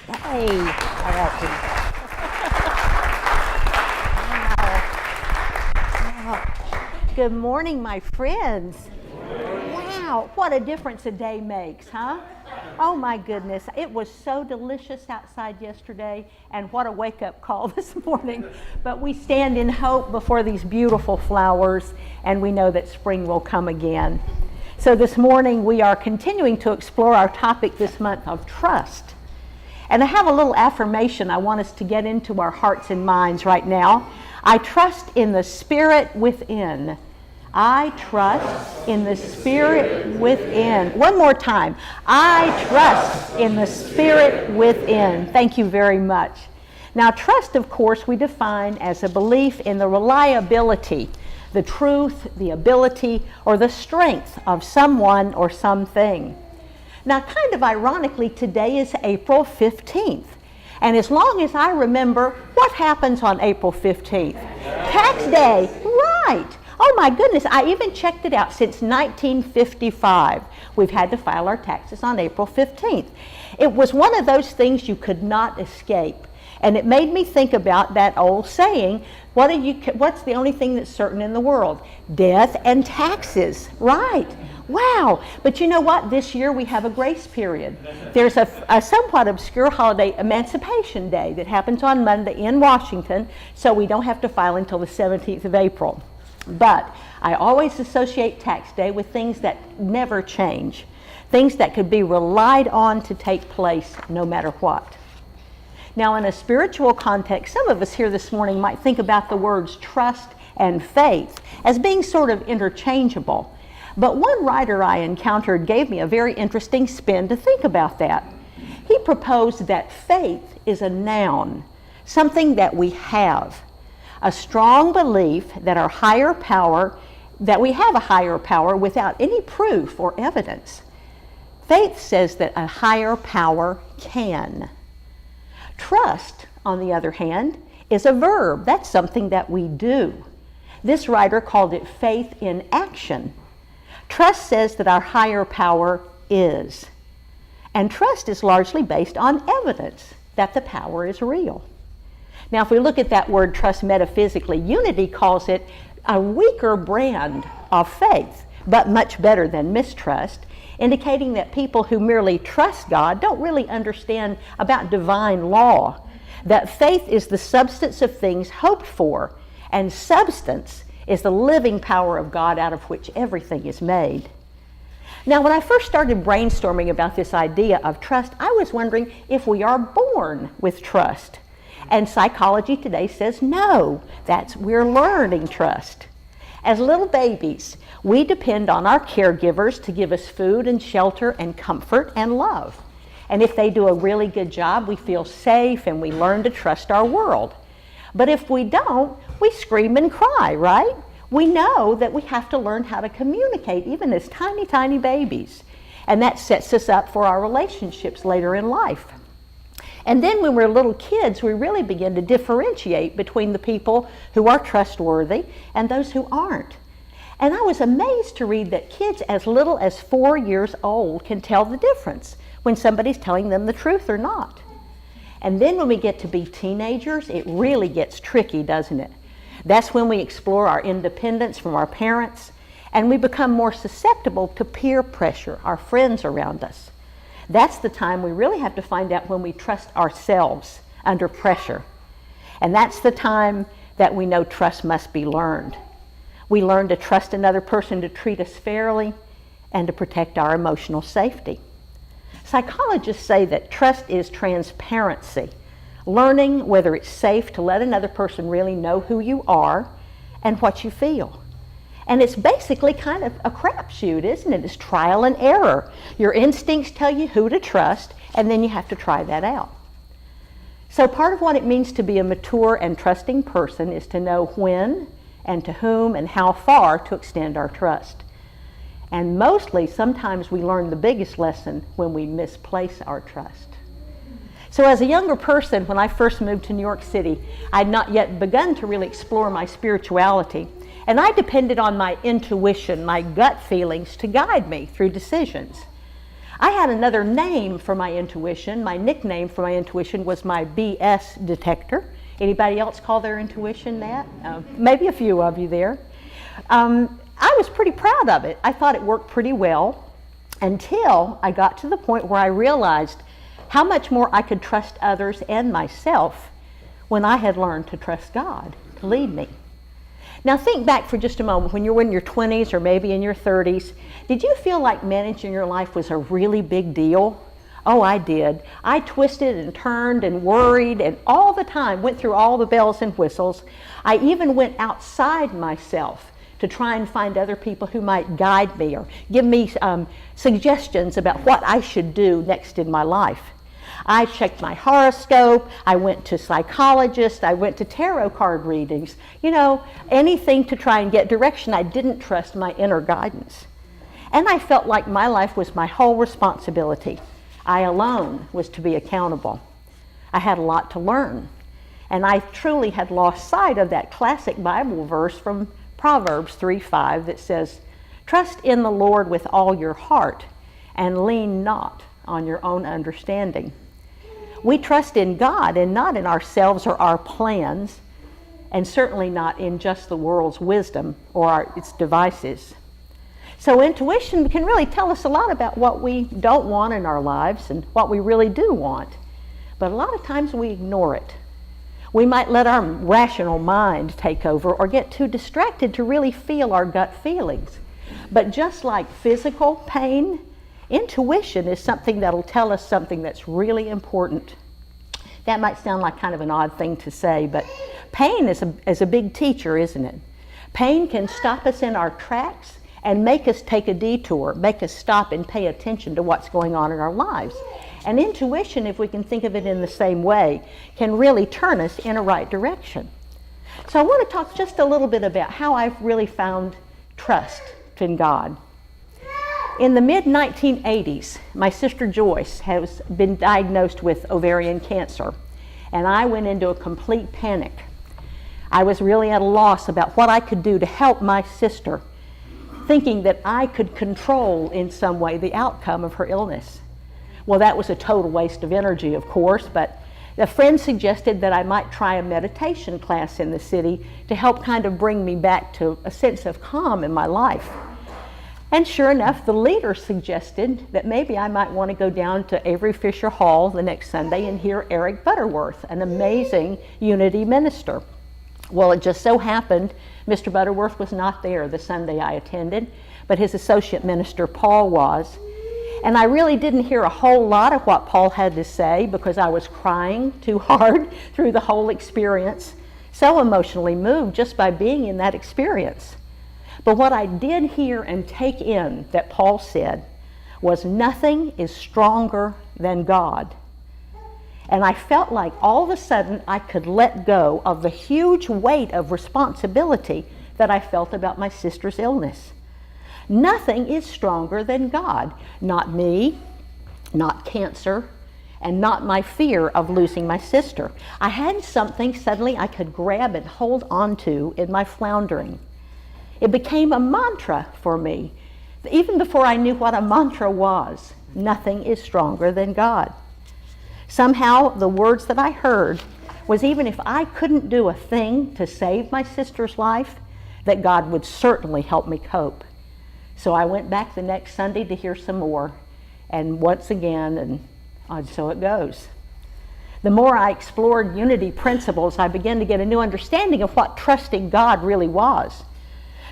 Hey, all right. Good morning, my friends. Wow, what a difference a day makes, huh? Oh my goodness, it was so delicious outside yesterday, and what a wake-up call this morning. But we stand in hope before these beautiful flowers, and we know that spring will come again. So this morning we are continuing to explore our topic this month of trust. And I have a little affirmation I want us to get into our hearts and minds right now. I trust in the Spirit within. I trust in the Spirit within. One more time. I trust in the Spirit within. Thank you very much. Now, trust, of course, we define as a belief in the reliability, the truth, the ability, or the strength of someone or something. Now, kind of ironically, today is April 15th. And as long as I remember, what happens on April 15th? Tax Day, right. Oh my goodness, I even checked it out. Since 1955, we've had to file our taxes on April 15th. It was one of those things you could not escape. And it made me think about that old saying, what's the only thing that's certain in the world? Death and taxes, right. Wow, but you know what? This year we have a grace period. There's a somewhat obscure holiday, Emancipation Day, that happens on Monday in Washington, so we don't have to file until the 17th of April. But I always associate Tax Day with things that never change, things that could be relied on to take place no matter what. Now, in a spiritual context, some of us here this morning might think about the words trust and faith as being sort of interchangeable. But one writer I encountered gave me a very interesting spin to think about that. He proposed that faith is a noun, something that we have, a strong belief that our higher power, that we have a higher power without any proof or evidence. Faith says that a higher power can. Trust, on the other hand, is a verb. That's something that we do. This writer called it faith in action. Trust says that our higher power is. And trust is largely based on evidence that the power is real. Now, if we look at that word trust metaphysically, Unity calls it a weaker brand of faith, but much better than mistrust, indicating that people who merely trust God don't really understand about divine law, that faith is the substance of things hoped for, and substance is the living power of God out of which everything is made. Now, when I first started brainstorming about this idea of trust, I was wondering if we are born with trust. And psychology today says no, we're learning trust. As little babies, we depend on our caregivers to give us food and shelter and comfort and love. And if they do a really good job, we feel safe and we learn to trust our world. But if we don't, we scream and cry, right? We know that we have to learn how to communicate, even as tiny, tiny babies. And that sets us up for our relationships later in life. And then when we're little kids, we really begin to differentiate between the people who are trustworthy and those who aren't. And I was amazed to read that kids as little as 4 years old can tell the difference when somebody's telling them the truth or not. And then when we get to be teenagers, it really gets tricky, doesn't it? That's when we explore our independence from our parents, and we become more susceptible to peer pressure, our friends around us. That's the time we really have to find out when we trust ourselves under pressure. And that's the time that we know trust must be learned. We learn to trust another person to treat us fairly and to protect our emotional safety. Psychologists say that trust is transparency, learning whether it's safe to let another person really know who you are and what you feel. And it's basically kind of a crapshoot, isn't it? It's trial and error. Your instincts tell you who to trust, and then you have to try that out. So part of what it means to be a mature and trusting person is to know when and to whom and how far to extend our trust. And mostly, sometimes we learn the biggest lesson when we misplace our trust. So as a younger person, when I first moved to New York City, I had not yet begun to really explore my spirituality. And I depended on my intuition, my gut feelings to guide me through decisions. I had another name for my intuition. My nickname for my intuition was my BS detector. Anybody else call their intuition that? Maybe a few of you there. I was pretty proud of it. I thought it worked pretty well until I got to the point where I realized how much more I could trust others and myself when I had learned to trust God to lead me. Now think back for just a moment when you were in your 20s or maybe in your 30s. Did you feel like managing your life was a really big deal? Oh, I did. I twisted and turned and worried and all the time went through all the bells and whistles. I even went outside myself to try and find other people who might guide me or give me suggestions about what I should do next in my life. I checked my horoscope, I went to psychologists, I went to tarot card readings, anything to try and get direction. I didn't trust my inner guidance. And I felt like my life was my whole responsibility. I alone was to be accountable. I had a lot to learn. And I truly had lost sight of that classic Bible verse from Proverbs 3:5 that says, "Trust in the Lord with all your heart and lean not on your own understanding." We trust in God and not in ourselves or our plans, and certainly not in just the world's wisdom or its devices. So intuition can really tell us a lot about what we don't want in our lives and what we really do want. But a lot of times we ignore it. We might let our rational mind take over or get too distracted to really feel our gut feelings. But just like physical pain, intuition is something that'll tell us something that's really important. That might sound like kind of an odd thing to say, but pain is a big teacher, isn't it? Pain can stop us in our tracks and make us take a detour, make us stop and pay attention to what's going on in our lives. And intuition, if we can think of it in the same way, can really turn us in a right direction. So I want to talk just a little bit about how I've really found trust in God. In the mid-1980s, my sister Joyce has been diagnosed with ovarian cancer, and I went into a complete panic. I was really at a loss about what I could do to help my sister, thinking that I could control in some way the outcome of her illness. Well, that was a total waste of energy, of course, but a friend suggested that I might try a meditation class in the city to help kind of bring me back to a sense of calm in my life. And sure enough, the leader suggested that maybe I might want to go down to Avery Fisher Hall the next Sunday and hear Eric Butterworth, an amazing Unity minister. Well, it just so happened Mr. Butterworth was not there the Sunday I attended, but his associate minister, Paul, was. And I really didn't hear a whole lot of what Paul had to say because I was crying too hard through the whole experience, so emotionally moved just by being in that experience. But what I did hear and take in that Paul said was, nothing is stronger than God. And I felt like all of a sudden I could let go of the huge weight of responsibility that I felt about my sister's illness. Nothing is stronger than God. Not me, not cancer, and not my fear of losing my sister. I had something suddenly I could grab and hold on to in my floundering. It became a mantra for me. Even before I knew what a mantra was, nothing is stronger than God. Somehow the words that I heard was, even if I couldn't do a thing to save my sister's life, that God would certainly help me cope. So I went back the next Sunday to hear some more, and once again, and so it goes. The more I explored Unity principles, I began to get a new understanding of what trusting God really was.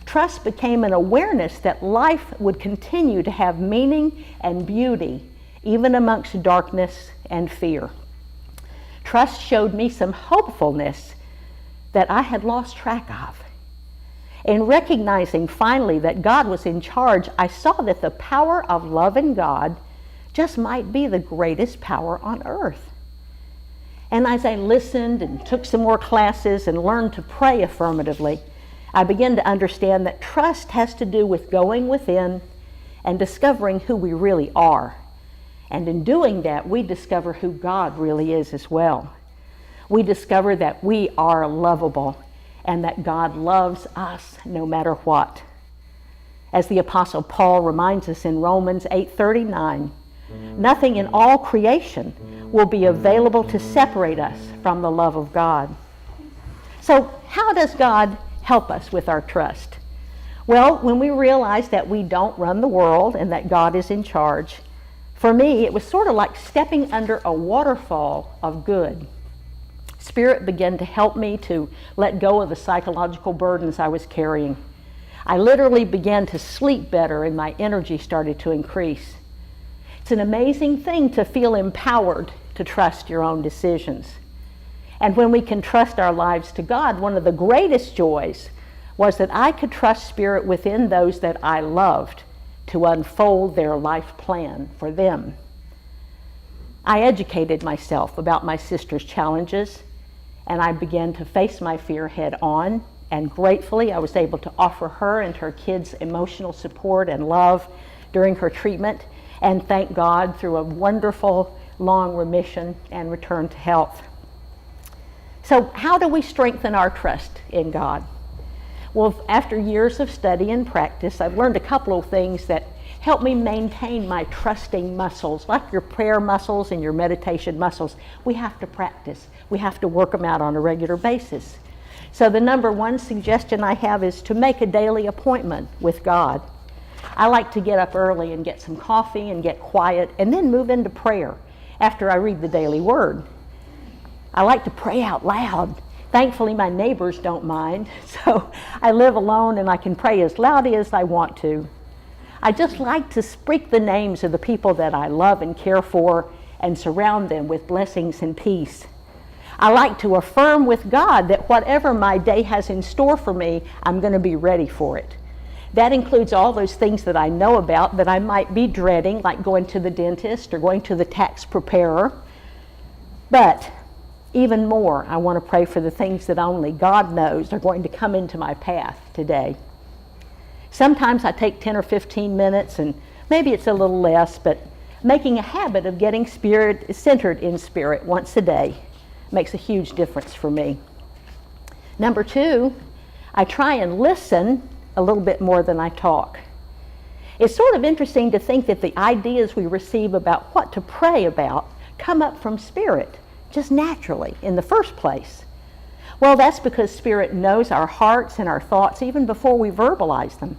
Trust became an awareness that life would continue to have meaning and beauty, even amongst darkness and fear. Trust showed me some hopefulness that I had lost track of. In recognizing finally that God was in charge, I saw that the power of love in God just might be the greatest power on earth. And as I listened and took some more classes and learned to pray affirmatively, I began to understand that trust has to do with going within and discovering who we really are. And in doing that, we discover who God really is as well. We discover that we are lovable and that God loves us no matter what. As the Apostle Paul reminds us in Romans 8:39, Nothing in all creation will be available to separate us from the love of God. So how does God help us with our trust? Well, when we realize that we don't run the world and that God is in charge, for me, it was sort of like stepping under a waterfall of good. Spirit began to help me to let go of the psychological burdens I was carrying. I literally began to sleep better and my energy started to increase. It's an amazing thing to feel empowered to trust your own decisions. And when we can trust our lives to God, one of the greatest joys was that I could trust Spirit within those that I loved to unfold their life plan for them. I educated myself about my sister's challenges, and I began to face my fear head on, and gratefully I was able to offer her and her kids emotional support and love during her treatment, and thank God through a wonderful long remission and return to health. So how do we strengthen our trust in God? Well, after years of study and practice, I've learned a couple of things that help me maintain my trusting muscles. Like your prayer muscles and your meditation muscles, we have to practice. We have to work them out on a regular basis. So the number one suggestion I have is to make a daily appointment with God. I like to get up early and get some coffee and get quiet and then move into prayer after I read the daily word. I like to pray out loud. Thankfully, my neighbors don't mind, so I live alone and I can pray as loudly as I want to. I just like to speak the names of the people that I love and care for and surround them with blessings and peace. I like to affirm with God that whatever my day has in store for me, I'm going to be ready for it. That includes all those things that I know about that I might be dreading, like going to the dentist or going to the tax preparer. But even more, I want to pray for the things that only God knows are going to come into my path today. Sometimes I take 10 or 15 minutes, and maybe it's a little less, but making a habit of getting centered in Spirit once a day makes a huge difference for me. Number two, I try and listen a little bit more than I talk. It's sort of interesting to think that the ideas we receive about what to pray about come up from Spirit, just naturally in the first place. Well, that's because Spirit knows our hearts and our thoughts even before we verbalize them.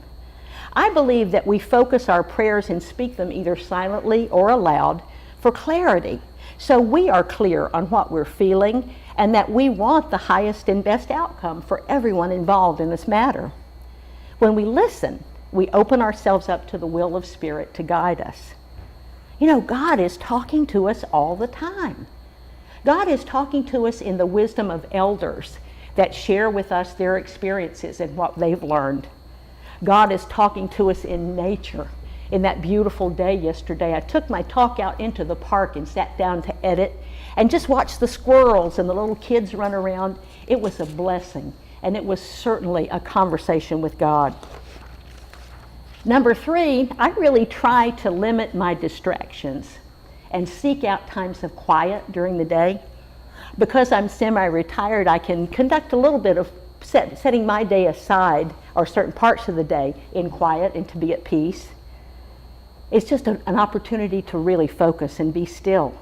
I believe that we focus our prayers and speak them either silently or aloud for clarity, so we are clear on what we're feeling and that we want the highest and best outcome for everyone involved in this matter. When we listen, we open ourselves up to the will of Spirit to guide us. You know, God is talking to us all the time. God is talking to us in the wisdom of elders that share with us their experiences and what they've learned. God is talking to us in nature. In that beautiful day yesterday, I took my talk out into the park and sat down to edit and just watched the squirrels and the little kids run around. It was a blessing, and it was certainly a conversation with God. Number three, I really try to limit my distractions and seek out times of quiet during the day. Because I'm semi-retired, I can conduct a little bit of setting my day aside, or certain parts of the day, in quiet and to be at peace. It's just an opportunity to really focus and be still.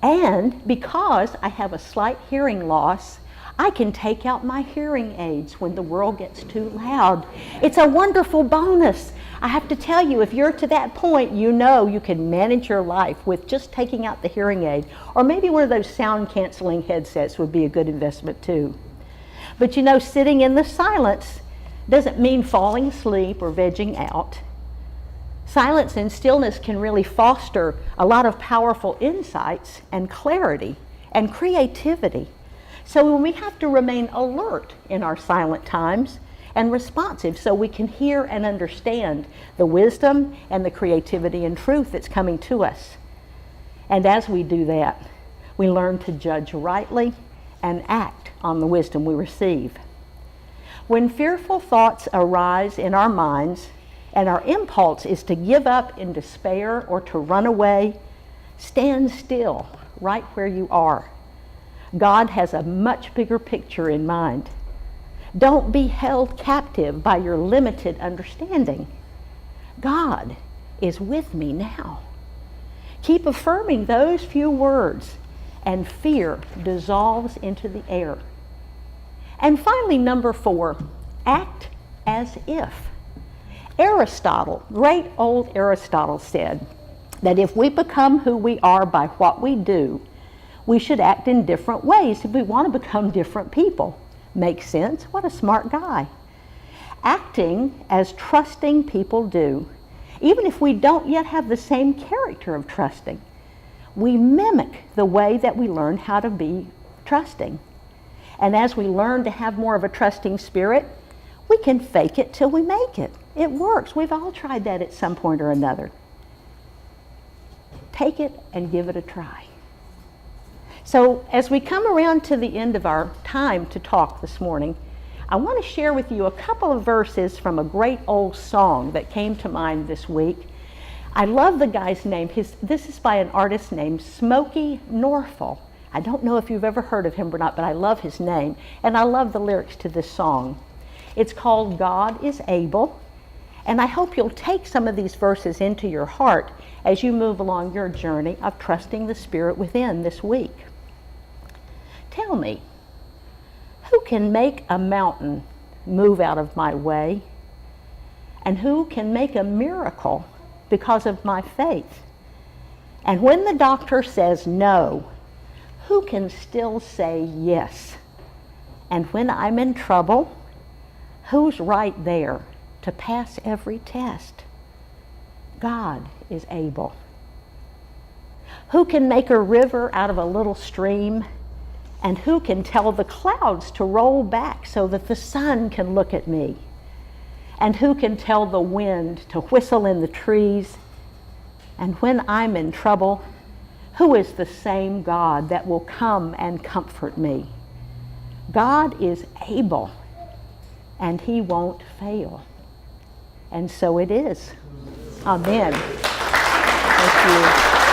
And because I have a slight hearing loss, I can take out my hearing aids when the world gets too loud. It's a wonderful bonus. I have to tell you, if you're to that point, you know you can manage your life with just taking out the hearing aid, or maybe one of those sound canceling headsets would be a good investment too. But you know, sitting in the silence doesn't mean falling asleep or vegging out. Silence and stillness can really foster a lot of powerful insights and clarity and creativity. So we have to remain alert in our silent times and responsive so we can hear and understand the wisdom and the creativity and truth that's coming to us. And as we do that, we learn to judge rightly and act on the wisdom we receive. When fearful thoughts arise in our minds and our impulse is to give up in despair or to run away, stand still right where you are. God has a much bigger picture in mind. Don't be held captive by your limited understanding. God is with me now. Keep affirming those few words, and fear dissolves into the air. And finally, number 4, act as if. Aristotle, great old Aristotle, said that if we become who we are by what we do, we should act in different ways if we want to become different people. Makes sense? What a smart guy. Acting as trusting people do, even if we don't yet have the same character of trusting, we mimic the way that we learn how to be trusting. And as we learn to have more of a trusting spirit, we can fake it till we make it. It works. We've all tried that at some point or another. Take it and give it a try. So as we come around to the end of our time to talk this morning, I want to share with you a couple of verses from a great old song that came to mind this week. I love the guy's name. This is by an artist named Smokey Norfolk. I don't know if you've ever heard of him or not, but I love his name, and I love the lyrics to this song. It's called God is Able, and I hope you'll take some of these verses into your heart as you move along your journey of trusting the Spirit within this week. Tell me, who can make a mountain move out of my way? And who can make a miracle because of my faith? And when the doctor says no, who can still say yes? And when I'm in trouble, who's right there to pass every test? God is able. Who can make a river out of a little stream? And who can tell the clouds to roll back so that the sun can look at me? And who can tell the wind to whistle in the trees? And when I'm in trouble, who is the same God that will come and comfort me? God is able, and He won't fail. And so it is. Amen. Thank you.